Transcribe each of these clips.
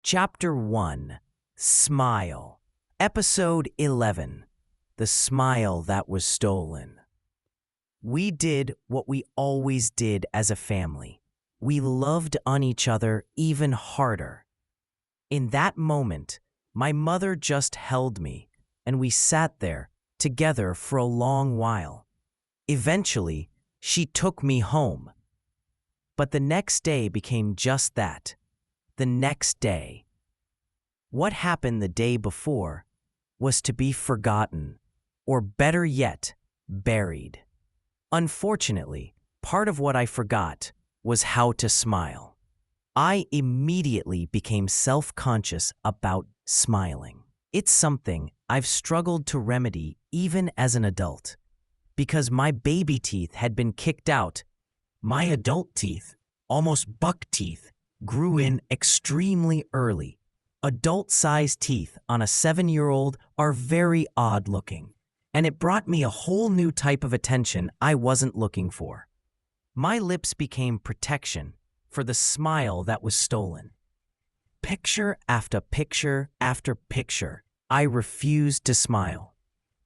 Chapter 1 Smile. Episode 11 The Smile That Was Stolen. We did what we always did as a family. We loved on each other even harder. In that moment, my mother just held me, and we sat there together for a long while. Eventually, she took me home. But the next day became just that. The next day. What happened the day before was to be forgotten, or better yet, buried. Unfortunately, part of what I forgot was how to smile. I immediately became self-conscious about smiling. It's something I've struggled to remedy even as an adult. Because my baby teeth had been kicked out, my adult teeth, almost buck teeth, grew in extremely early. Adult-sized teeth on a 7-year-old are very odd-looking, and it brought me a whole new type of attention I wasn't looking for. My lips became protection for the smile that was stolen. Picture after picture after picture, I refused to smile.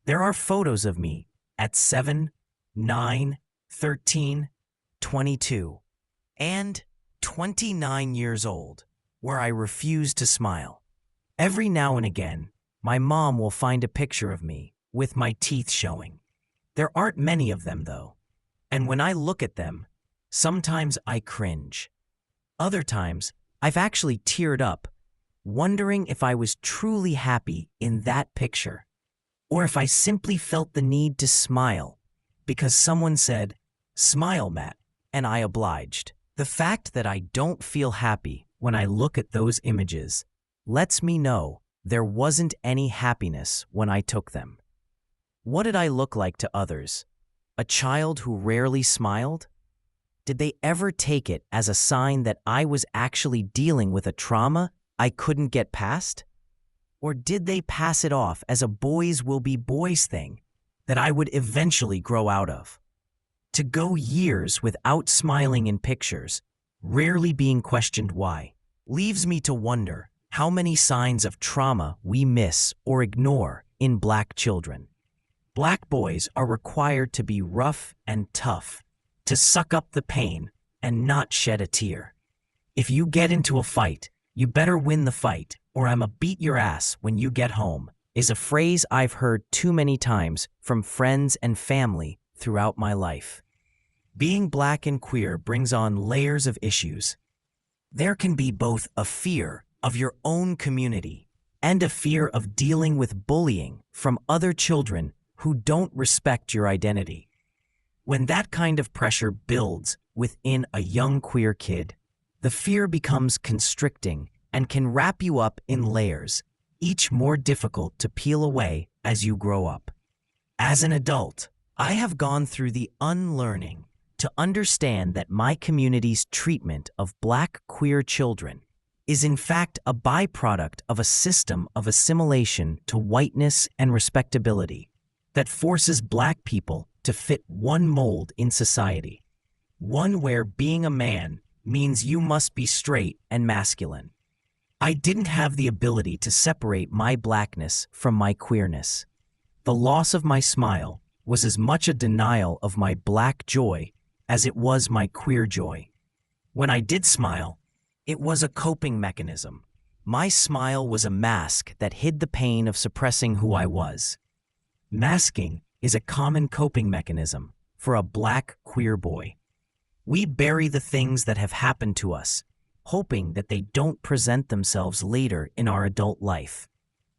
There are photos of me at 7, 9, 13, 22, and 29 years old, where I refuse to smile. Every now and again, my mom will find a picture of me with my teeth showing. There aren't many of them, though, and when I look at them, sometimes I cringe. Other times, I've actually teared up, wondering if I was truly happy in that picture, or if I simply felt the need to smile because someone said, "Smile, Matt," and I obliged. The fact that I don't feel happy when I look at those images lets me know there wasn't any happiness when I took them. What did I look like to others? A child who rarely smiled? Did they ever take it as a sign that I was actually dealing with a trauma I couldn't get past? Or did they pass it off as a boys will be boys thing that I would eventually grow out of? To go years without smiling in pictures, rarely being questioned why, leaves me to wonder how many signs of trauma we miss or ignore in Black children. Black boys are required to be rough and tough, to suck up the pain and not shed a tear. If you get into a fight, you better win the fight, or I'ma beat your ass when you get home, is a phrase I've heard too many times from friends and family throughout my life. Being Black and queer brings on layers of issues. There can be both a fear of your own community and a fear of dealing with bullying from other children who don't respect your identity. When that kind of pressure builds within a young queer kid, the fear becomes constricting and can wrap you up in layers, each more difficult to peel away as you grow up. As an adult, I have gone through the unlearning to understand that my community's treatment of Black queer children is in fact a byproduct of a system of assimilation to whiteness and respectability that forces Black people to fit one mold in society, one where being a man means you must be straight and masculine. I didn't have the ability to separate my Blackness from my queerness. The loss of my smile was as much a denial of my Black joy as it was my queer joy. When I did smile, it was a coping mechanism. My smile was a mask that hid the pain of suppressing who I was. Masking is a common coping mechanism for a Black queer boy. We bury the things that have happened to us, hoping that they don't present themselves later in our adult life.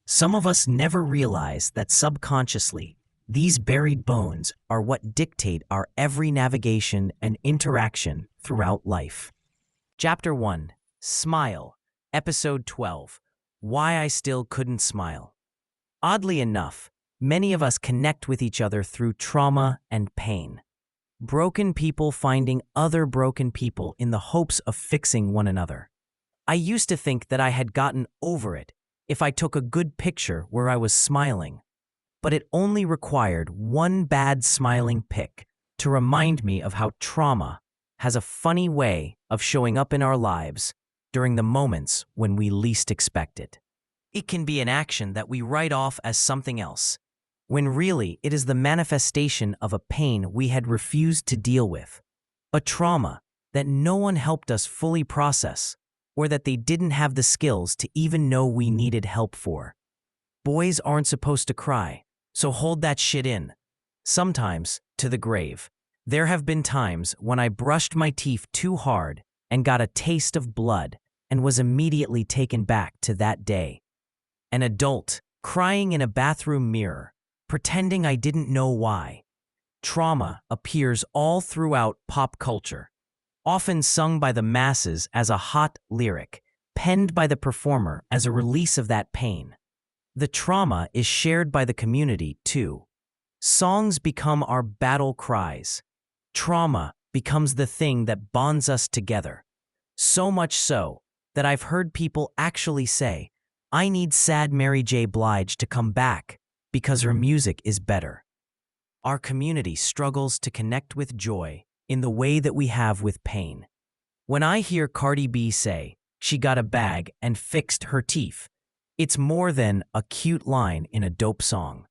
Some of us never realize that subconsciously, these buried bones are what dictate our every navigation and interaction throughout life. Chapter 1 Smile. Episode 12 Why I Still Couldn't Smile. Oddly enough, many of us connect with each other through trauma and pain. Broken people finding other broken people in the hopes of fixing one another. I used to think that I had gotten over it if I took a good picture where I was smiling, but it only required one bad smiling pic to remind me of how trauma has a funny way of showing up in our lives during the moments when we least expect it. It can be an action that we write off as something else, when really it is the manifestation of a pain we had refused to deal with, a trauma that no one helped us fully process, or that they didn't have the skills to even know we needed help for. Boys aren't supposed to cry, so hold that shit in. Sometimes, to the grave. There have been times when I brushed my teeth too hard and got a taste of blood and was immediately taken back to that day. An adult, crying in a bathroom mirror, pretending I didn't know why. Trauma appears all throughout pop culture, often sung by the masses as a hot lyric, penned by the performer as a release of that pain. The trauma is shared by the community, too. Songs become our battle cries. Trauma becomes the thing that bonds us together. So much so that I've heard people actually say, "I need sad Mary J. Blige to come back because her music is better." Our community struggles to connect with joy in the way that we have with pain. When I hear Cardi B say she got a bag and fixed her teeth, it's more than a cute line in a dope song.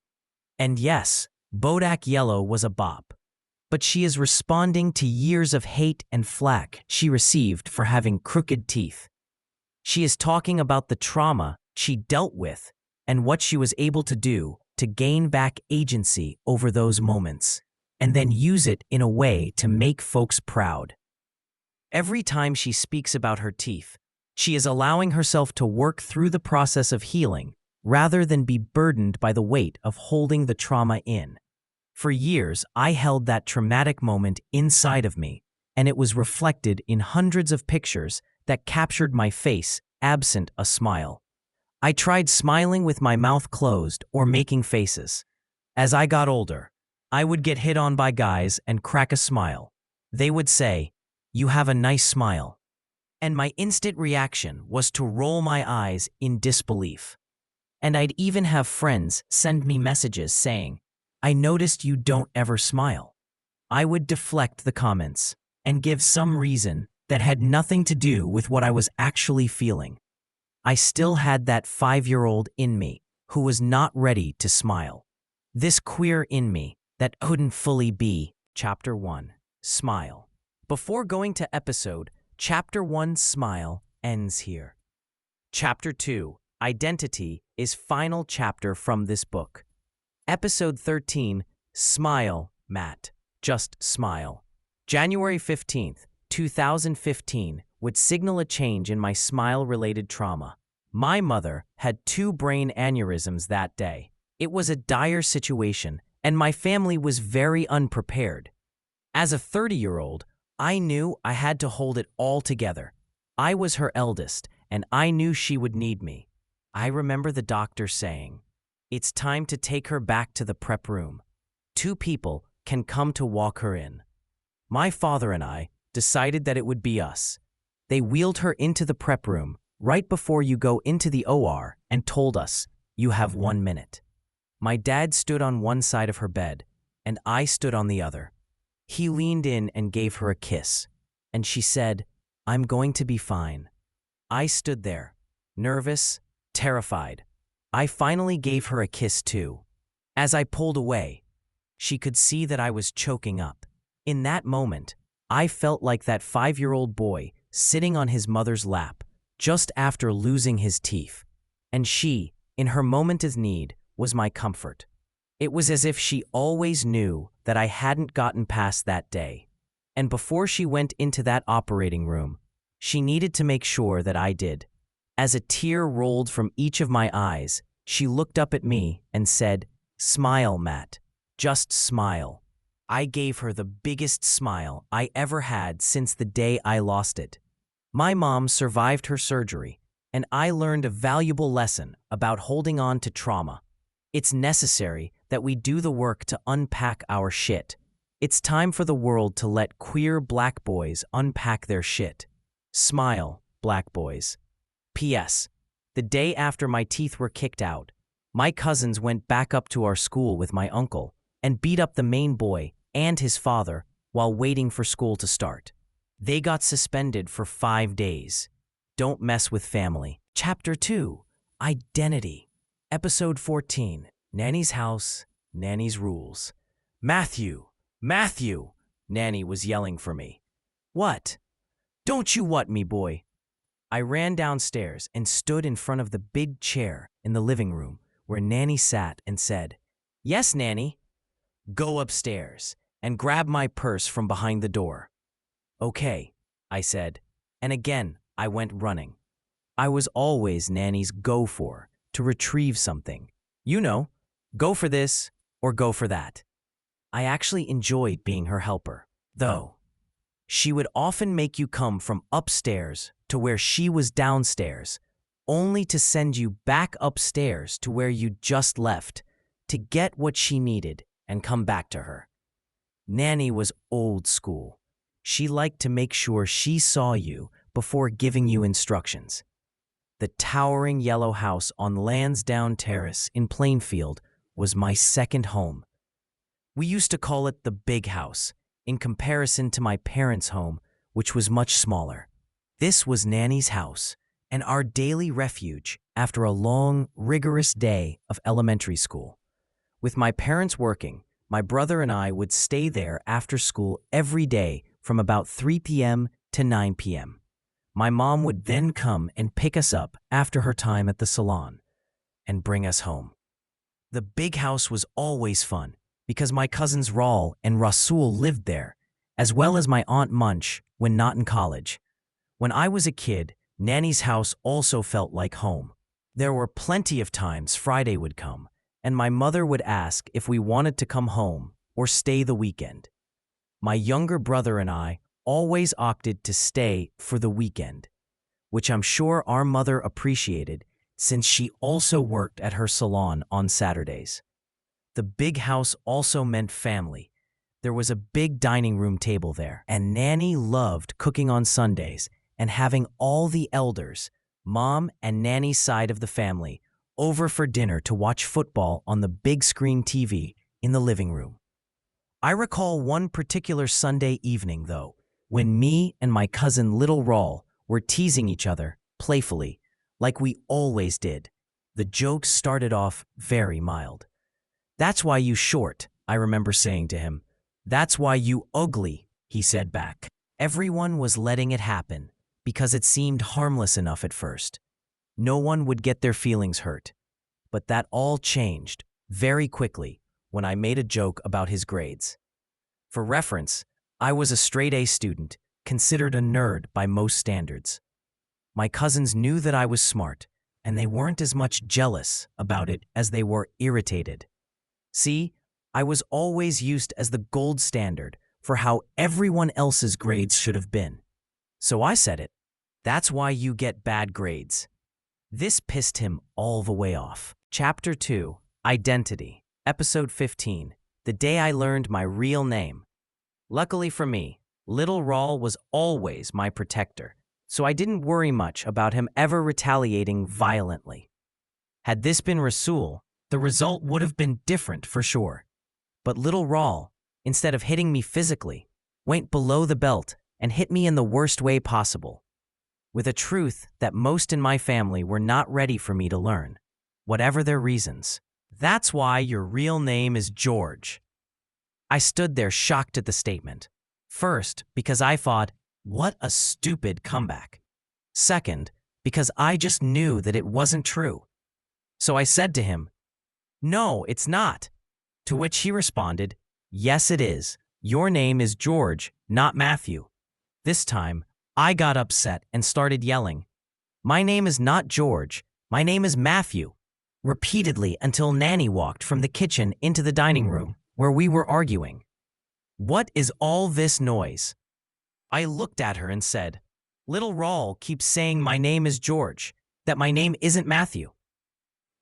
And yes, Bodak Yellow was a bop, but she is responding to years of hate and flack she received for having crooked teeth. She is talking about the trauma she dealt with and what she was able to do to gain back agency over those moments, and then use it in a way to make folks proud. Every time she speaks about her teeth, she is allowing herself to work through the process of healing rather than be burdened by the weight of holding the trauma in. For years, I held that traumatic moment inside of me, and it was reflected in hundreds of pictures that captured my face, absent a smile. I tried smiling with my mouth closed or making faces. As I got older, I would get hit on by guys and crack a smile. They would say, "You have a nice smile." And my instant reaction was to roll my eyes in disbelief. And I'd even have friends send me messages saying, "I noticed you don't ever smile." I would deflect the comments and give some reason that had nothing to do with what I was actually feeling. I still had that 5-year-old in me who was not ready to smile. This queer in me that couldn't fully be. Chapter 1. Smile. Before going to episode, Chapter 1 Smile ends here. Chapter 2 Identity is final chapter from this book. Episode 13 Smile, Matt. Just smile. January 15th, 2015 would signal a change in my smile-related trauma. My mother had 2 brain aneurysms that day. It was a dire situation, and my family was very unprepared. As a 30-year-old, I knew I had to hold it all together. I was her eldest, and I knew she would need me. I remember the doctor saying, "It's time to take her back to the prep room. 2 people can come to walk her in." My father and I decided that it would be us. They wheeled her into the prep room right before you go into the OR and told us, "You have 1 minute." My dad stood on one side of her bed, and I stood on the other. He leaned in and gave her a kiss, and she said, "I'm going to be fine." I stood there, nervous, terrified. I finally gave her a kiss too. As I pulled away, she could see that I was choking up. In that moment, I felt like that 5-year-old boy sitting on his mother's lap just after losing his teeth. And she, in her moment of need, was my comfort. It was as if she always knew that I hadn't gotten past that day. And before she went into that operating room, she needed to make sure that I did. As a tear rolled from each of my eyes, she looked up at me and said, "Smile, Matt. Just smile." I gave her the biggest smile I ever had since the day I lost it. My mom survived her surgery, and I learned a valuable lesson about holding on to trauma. It's necessary that we do the work to unpack our shit. It's time for the world to let queer black boys unpack their shit. Smile, black boys. P.S. The day after my teeth were kicked out, my cousins went back up to our school with my uncle and beat up the main boy and his father while waiting for school to start. They got suspended for 5 days. Don't Mess with Family. Chapter 2, Identity. Episode 14, Nanny's House, Nanny's Rules. Matthew! Matthew! Nanny was yelling for me. What? Don't you what me, boy? I ran downstairs and stood in front of the big chair in the living room where Nanny sat and said, Yes, Nanny. Go upstairs and grab my purse from behind the door. Okay, I said, and again I went running. I was always Nanny's go-for to retrieve something. You know, go for this or go for that. I actually enjoyed being her helper, though. She would often make you come from upstairs to where she was downstairs, only to send you back upstairs to where you just left to get what she needed and come back to her. Nanny was old school. She liked to make sure she saw you before giving you instructions. The towering yellow house on Lansdowne Terrace in Plainfield was my second home. We used to call it the big house, in comparison to my parents' home, which was much smaller. This was Nanny's house, and our daily refuge after a long, rigorous day of elementary school. With my parents working, my brother and I would stay there after school every day from about 3 p.m. to 9 p.m. My mom would then come and pick us up after her time at the salon and bring us home. The big house was always fun because my cousins Raul and Rasul lived there, as well as my Aunt Munch when not in college. When I was a kid, Nanny's house also felt like home. There were plenty of times Friday would come, and my mother would ask if we wanted to come home or stay the weekend. My younger brother and I always opted to stay for the weekend, which I'm sure our mother appreciated since she also worked at her salon on Saturdays. The big house also meant family. There was a big dining room table there, and Nanny loved cooking on Sundays and having all the elders, Mom and Nanny's side of the family, over for dinner to watch football on the big screen TV in the living room. I recall one particular Sunday evening, though, when me and my cousin Little Raul were teasing each other, playfully, like we always did. The jokes started off very mild. "That's why you short," I remember saying to him. "That's why you ugly," he said back. Everyone was letting it happen because it seemed harmless enough at first. No one would get their feelings hurt. But that all changed very quickly when I made a joke about his grades. For reference, I was a straight-A student, considered a nerd by most standards. My cousins knew that I was smart, and they weren't as much jealous about it as they were irritated. See, I was always used as the gold standard for how everyone else's grades should have been. So I said it. "That's why you get bad grades." This pissed him all the way off. Chapter 2, Identity. Episode 15, The Day I Learned My Real Name. Luckily for me, Little Raul was always my protector, so I didn't worry much about him ever retaliating violently. Had this been Rasul, the result would have been different for sure. But Little Raul, instead of hitting me physically, went below the belt and hit me in the worst way possible, with a truth that most in my family were not ready for me to learn, whatever their reasons. "That's why your real name is George." I stood there shocked at the statement. First, because I thought, what a stupid comeback. Second, because I just knew that it wasn't true. So I said to him, "No, it's not." To which he responded, "Yes, it is. Your name is George, not Matthew." This time, I got upset and started yelling, "My name is not George, my name is Matthew," repeatedly until Nanny walked from the kitchen into the dining room where we were arguing. "What is all this noise?" I looked at her and said, "Little Raul keeps saying my name is George, that my name isn't Matthew."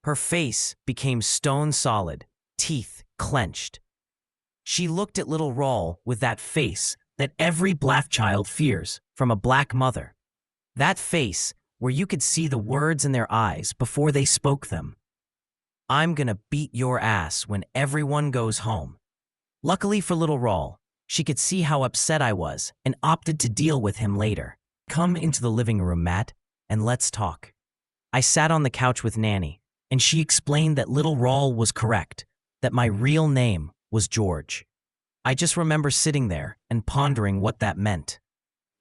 Her face became stone solid, teeth clenched. She looked at Little Raul with that face that every black child fears from a black mother. That face where you could see the words in their eyes before they spoke them. "I'm gonna beat your ass when everyone goes home." Luckily for Little Raul, she could see how upset I was and opted to deal with him later. "Come into the living room, Matt, and let's talk. I sat on the couch with Nanny, and she explained that little Rawl was correct, that my real name was George. I just remember sitting there and pondering what that meant.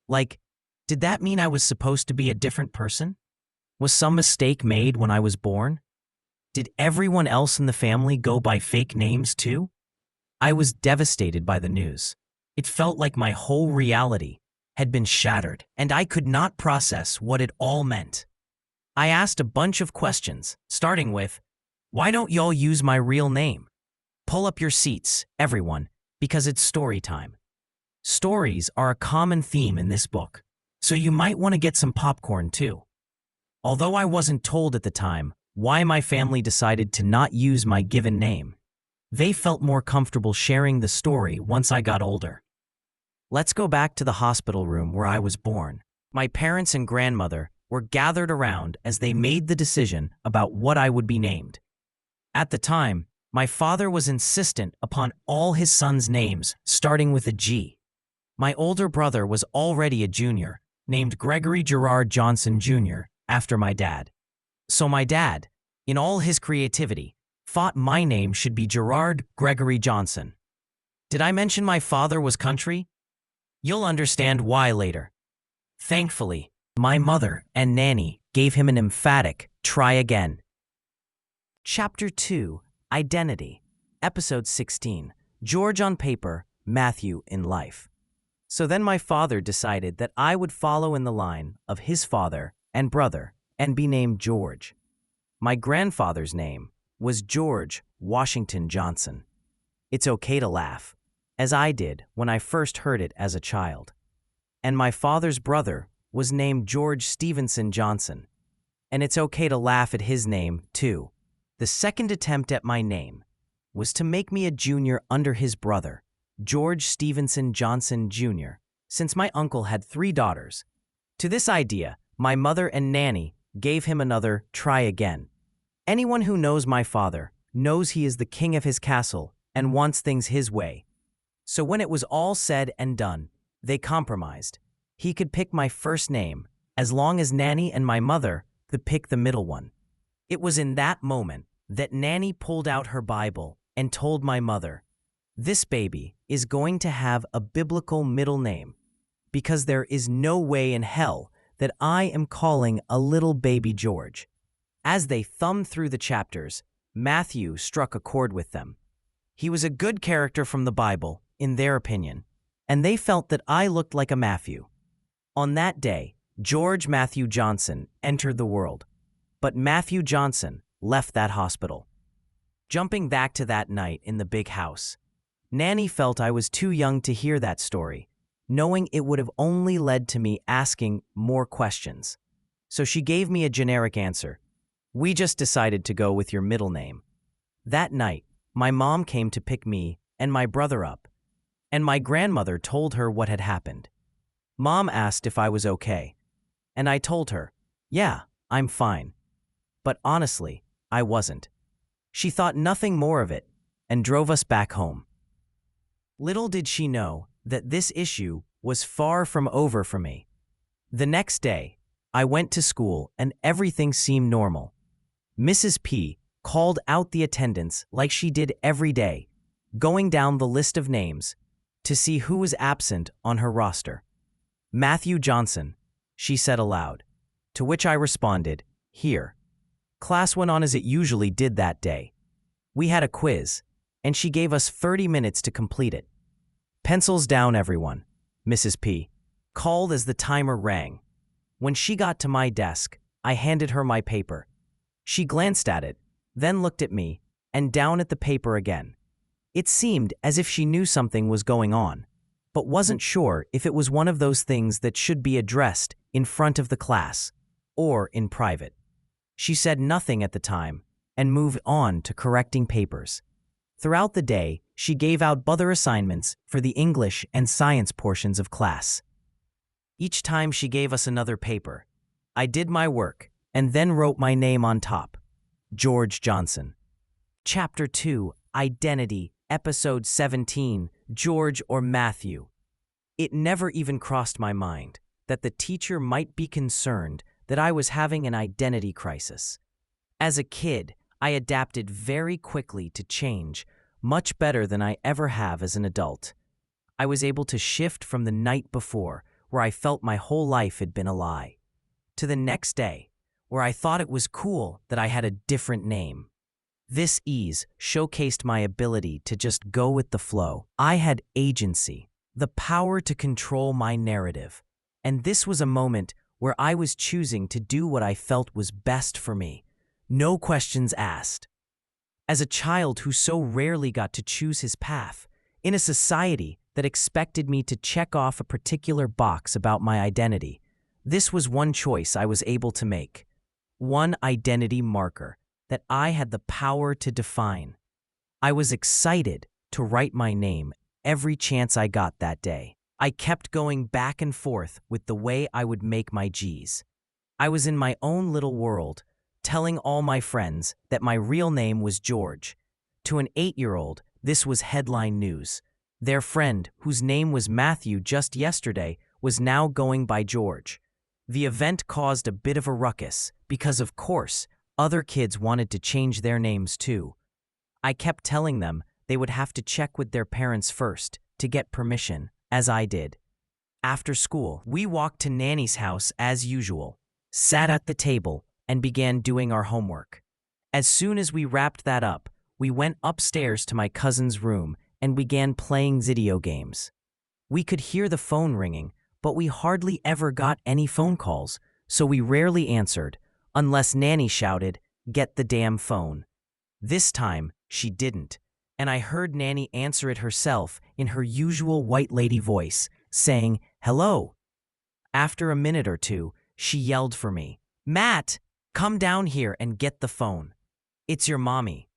Like, did that mean I was supposed to be a different person? Was some mistake made when I was born? Did everyone else in the family go by fake names too? I was devastated by the news. It felt like my whole reality had been shattered, and I could not process what it all meant. I asked a bunch of questions, starting with, why don't y'all use my real name? Pull up your seats, everyone, because it's story time. Stories are a common theme in this book, so you might want to get some popcorn too. Although I wasn't told at the time why my family decided to not use my given name, they felt more comfortable sharing the story once I got older. Let's go back to the hospital room where I was born. My parents and grandmother were gathered around as they made the decision about what I would be named. At the time, my father was insistent upon all his sons' names starting with a G. My older brother was already a junior, named Gregory Gerard Johnson Jr. after my dad. So my dad, in all his creativity, thought my name should be Gerard Gregory Johnson. Did I mention my father was country? You'll understand why later. Thankfully, my mother and Nanny gave him an emphatic try again. Chapter 2, Identity, Episode 16, George on paper, Matthew in life. So then my father decided that I would follow in the line of his father and brother and be named George. My grandfather's name was George Washington Johnson. It's okay to laugh, as I did when I first heard it as a child. And my father's brother was named George Stevenson Johnson, and it's okay to laugh at his name, too. The second attempt at my name was to make me a junior under his brother, George Stevenson Johnson Jr., since my uncle had 3 daughters. To this idea, my mother and Nanny gave him another try again. Anyone who knows my father knows he is the king of his castle and wants things his way. So when it was all said and done, they compromised. He could pick my first name, as long as Nanny and my mother could pick the middle one. It was in that moment that Nanny pulled out her Bible and told my mother, "This baby is going to have a biblical middle name, because there is no way in hell that I am calling a little baby George." As they thumbed through the chapters, Matthew struck a chord with them. He was a good character from the Bible, in their opinion, and they felt that I looked like a Matthew. On that day, George Matthew Johnson entered the world, but Matthew Johnson left that hospital. Jumping back to that night in the big house, Nanny felt I was too young to hear that story, knowing it would have only led to me asking more questions. So she gave me a generic answer. "We just decided to go with your middle name." That night, my mom came to pick me and my brother up, and my grandmother told her what had happened. Mom asked if I was okay, and I told her, "Yeah, I'm fine." But honestly, I wasn't. She thought nothing more of it and drove us back home. Little did she know that this issue was far from over for me. The next day, I went to school and everything seemed normal. Mrs. P called out the attendance like she did every day, going down the list of names to see who was absent on her roster. "Matthew Johnson," she said aloud, to which I responded, "Here." Class went on as it usually did that day. We had a quiz, and she gave us 30 minutes to complete it. "Pencils down, everyone," Mrs. P called as the timer rang. When she got to my desk, I handed her my paper. She glanced at it, then looked at me, and down at the paper again. It seemed as if she knew something was going on, but wasn't sure if it was one of those things that should be addressed in front of the class or in private. She said nothing at the time and moved on to correcting papers. Throughout the day, she gave out other assignments for the English and science portions of class. Each time she gave us another paper, I did my work and then wrote my name on top, George Johnson. Chapter 2, Identity, Episode 17, George or Matthew. It never even crossed my mind that the teacher might be concerned that I was having an identity crisis. As a kid, I adapted very quickly to change, much better than I ever have as an adult. I was able to shift from the night before, where I felt my whole life had been a lie, to the next day, where I thought it was cool that I had a different name. This ease showcased my ability to just go with the flow. I had agency, the power to control my narrative, and this was a moment where I was choosing to do what I felt was best for me. No questions asked. As a child who so rarely got to choose his path, in a society that expected me to check off a particular box about my identity, this was one choice I was able to make. One identity marker that I had the power to define. I was excited to write my name every chance I got that day. I kept going back and forth with the way I would make my G's. I was in my own little world, telling all my friends that my real name was George. To an 8-year-old, this was headline news. Their friend, whose name was Matthew just yesterday, was now going by George. The event caused a bit of a ruckus because, of course, other kids wanted to change their names too. I kept telling them they would have to check with their parents first to get permission, as I did. After school, we walked to Nanny's house as usual, sat at the table, and began doing our homework. As soon as we wrapped that up, we went upstairs to my cousin's room and began playing video games. We could hear the phone ringing, but we hardly ever got any phone calls, so we rarely answered, unless Nanny shouted, "Get the damn phone." This time, she didn't, and I heard Nanny answer it herself in her usual white lady voice, saying, "Hello." After a minute or two, she yelled for me, "Matt, come down here and get the phone. It's your mommy."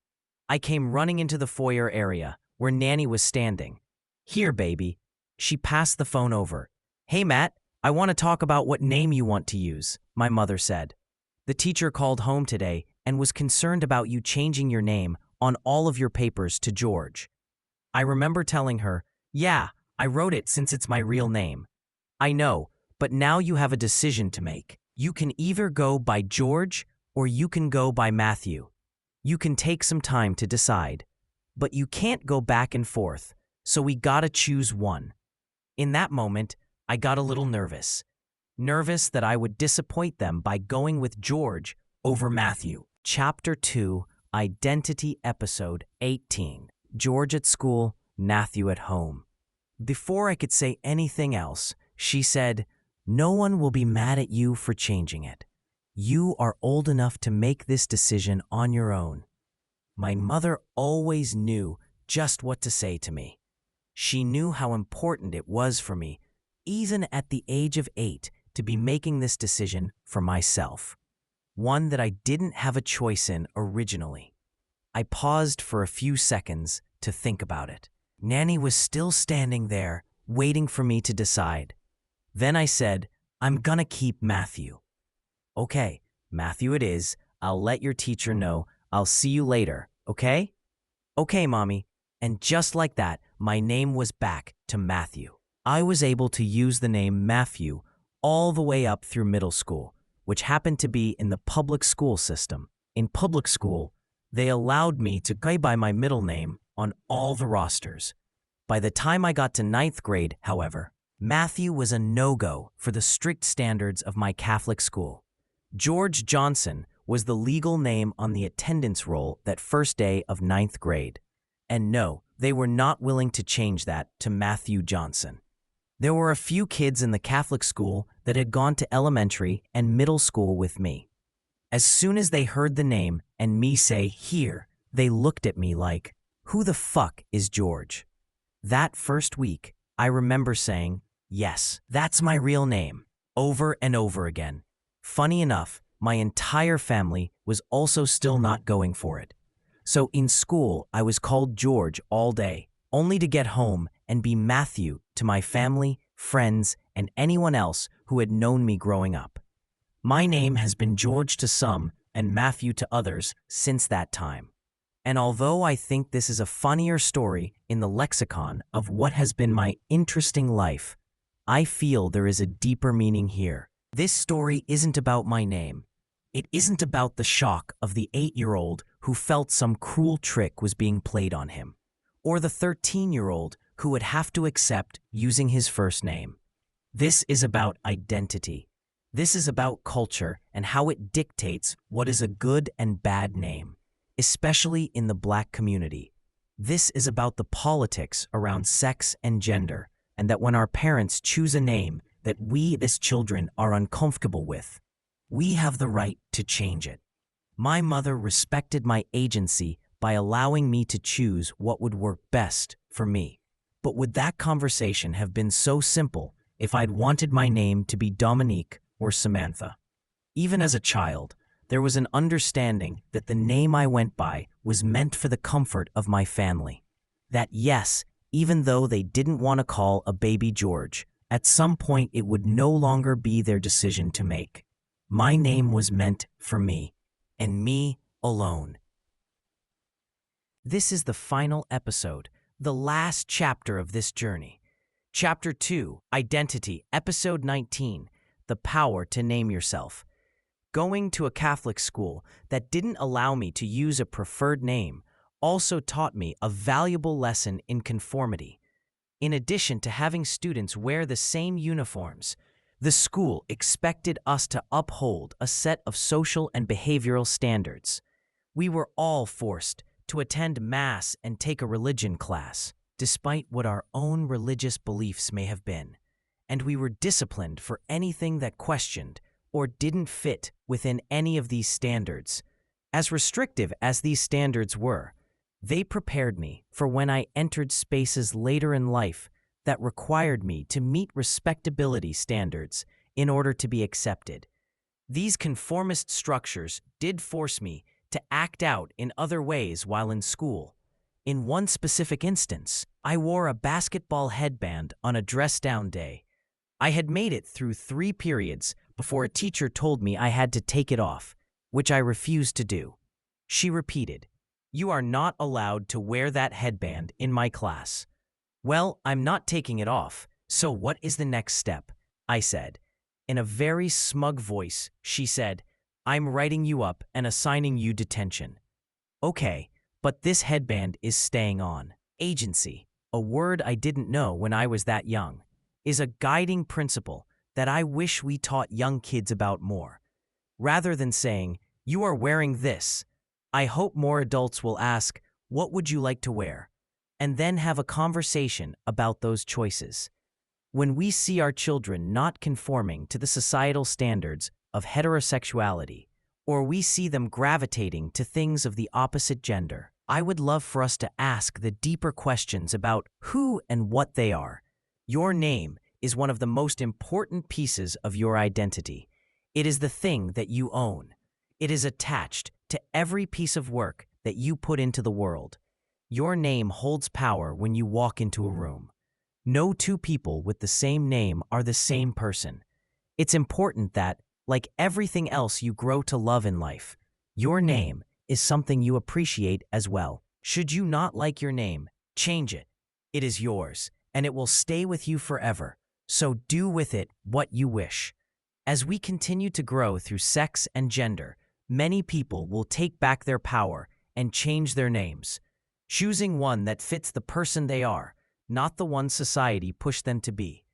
I came running into the foyer area, where Nanny was standing. "Here, baby." She passed the phone over. "Hey, Matt, I want to talk about what name you want to use," my mother said. "The teacher called home today and was concerned about you changing your name on all of your papers to George." I remember telling her, "Yeah, I wrote it since it's my real name." "I know, but now you have a decision to make. You can either go by George or you can go by Matthew. You can take some time to decide, but you can't go back and forth, so we gotta choose one." In that moment, I got a little nervous. Nervous that I would disappoint them by going with George over Matthew. Chapter 2, Identity, Episode 18. George at school, Matthew at home. Before I could say anything else, she said, "No one will be mad at you for changing it. You are old enough to make this decision on your own." My mother always knew just what to say to me. She knew how important it was for me, even at the age of 8, to be making this decision for myself. One that I didn't have a choice in originally. I paused for a few seconds to think about it. Nanny was still standing there, waiting for me to decide. Then I said, "I'm gonna keep Matthew." "Okay, Matthew it is. I'll let your teacher know. I'll see you later, okay?" "Okay, Mommy." And just like that, my name was back to Matthew. I was able to use the name Matthew all the way up through middle school, which happened to be in the public school system. In public school, they allowed me to go by my middle name on all the rosters. By the time I got to 9th grade, however, Matthew was a no-go for the strict standards of my Catholic school. George Johnson was the legal name on the attendance roll that first day of 9th grade. And no, they were not willing to change that to Matthew Johnson. There were a few kids in the Catholic school that had gone to elementary and middle school with me. As soon as they heard the name and me say, "Here," they looked at me like, "Who the fuck is George?" That first week, I remember saying, "Yes, that's my real name," over and over again. Funny enough, my entire family was also still not going for it. So in school, I was called George all day, only to get home and be Matthew to my family, friends, and anyone else who had known me growing up. My name has been George to some and Matthew to others since that time. And although I think this is a funnier story in the lexicon of what has been my interesting life, I feel there is a deeper meaning here. This story isn't about my name. It isn't about the shock of the 8-year-old who felt some cruel trick was being played on him, or the 13-year-old who would have to accept using his first name. This is about identity. This is about culture and how it dictates what is a good and bad name, especially in the Black community. This is about the politics around sex and gender, and that when our parents choose a name that we as children are uncomfortable with, we have the right to change it. My mother respected my agency by allowing me to choose what would work best for me. But would that conversation have been so simple if I'd wanted my name to be Dominique or Samantha? Even as a child, there was an understanding that the name I went by was meant for the comfort of my family. That yes, even though they didn't want to call a baby George, at some point it would no longer be their decision to make. My name was meant for me, and me alone. This is the final episode, the last chapter of this journey. Chapter 2, Identity, Episode 19, The Power to Name Yourself. Going to a Catholic school that didn't allow me to use a preferred name also taught me a valuable lesson in conformity. In addition to having students wear the same uniforms, the school expected us to uphold a set of social and behavioral standards. We were all forced to attend Mass and take a religion class, despite what our own religious beliefs may have been, and we were disciplined for anything that questioned or didn't fit within any of these standards. As restrictive as these standards were, they prepared me for when I entered spaces later in life that required me to meet respectability standards in order to be accepted. These conformist structures did force me to act out in other ways while in school. In one specific instance, I wore a basketball headband on a dress-down day. I had made it through 3 periods before a teacher told me I had to take it off, which I refused to do. She repeated, "You are not allowed to wear that headband in my class." "Well, I'm not taking it off, so what is the next step?" I said. In a very smug voice, she said, "I'm writing you up and assigning you detention." Okay, but this headband is staying on. Agency, a word I didn't know when I was that young, is a guiding principle that I wish we taught young kids about more. Rather than saying, "You are wearing this," I hope more adults will ask, "What would you like to wear?" and then have a conversation about those choices. When we see our children not conforming to the societal standards of heterosexuality, or we see them gravitating to things of the opposite gender, I would love for us to ask the deeper questions about who and what they are. Your name is one of the most important pieces of your identity. It is the thing that you own. It is attached to every piece of work that you put into the world. Your name holds power when you walk into a room. No 2 people with the same name are the same person. It's important that, like everything else you grow to love in life, your name is something you appreciate as well. Should you not like your name, change it. It is yours, and it will stay with you forever. So do with it what you wish. As we continue to grow through sex and gender, many people will take back their power and change their names, choosing one that fits the person they are, not the one society pushed them to be.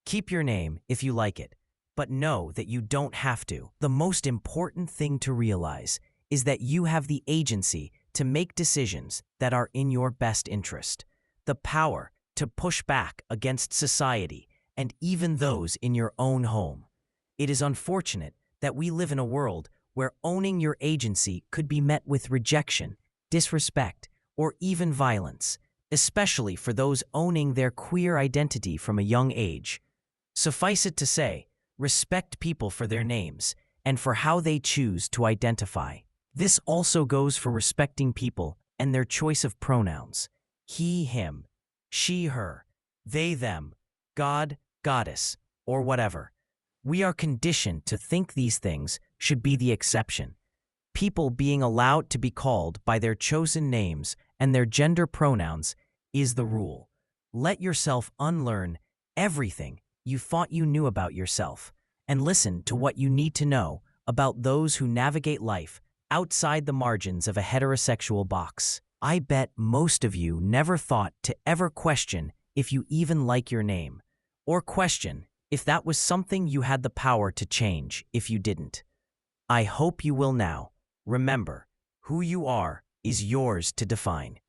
Keep your name if you like it, but know that you don't have to. The most important thing to realize is that you have the agency to make decisions that are in your best interest, the power to push back against society and even those in your own home. It is unfortunate that we live in a world where owning your agency could be met with rejection, disrespect, or even violence, especially for those owning their queer identity from a young age. Suffice it to say, respect people for their names and for how they choose to identify. This also goes for respecting people and their choice of pronouns: he, him, she, her, they, them, God, goddess, or whatever. We are conditioned to think these things should be the exception. People being allowed to be called by their chosen names and their gender pronouns is the rule. Let yourself unlearn everything you thought you knew about yourself and listen to what you need to know about those who navigate life outside the margins of a heterosexual box. I bet most of you never thought to ever question if you even like your name, or question if that was something you had the power to change if you didn't. I hope you will now. Remember, who you are is yours to define.